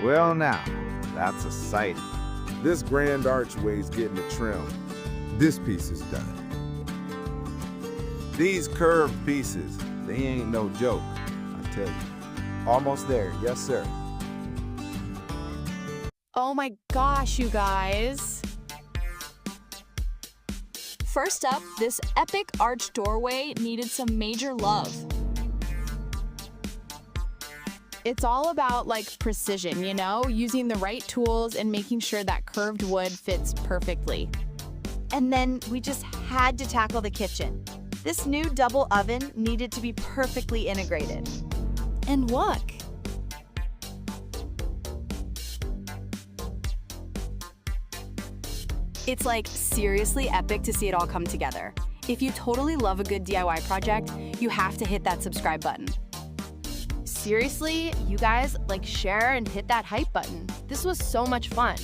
Well now, that's a sight. This grand archway's getting a trim. This piece is done. These curved pieces, they ain't no joke, I tell you. Almost there, yes sir. Oh my gosh, you guys. First up, this epic arch doorway needed some major love. It's all about like precision, you know, using the right tools and making sure that curved wood fits perfectly. And then we just had to tackle the kitchen. This new double oven needed to be perfectly integrated. And look, it's like seriously epic to see it all come together. If you totally love a good DIY project, you have to hit that subscribe button. Seriously, you guys, like share and hit that hype button. This was so much fun.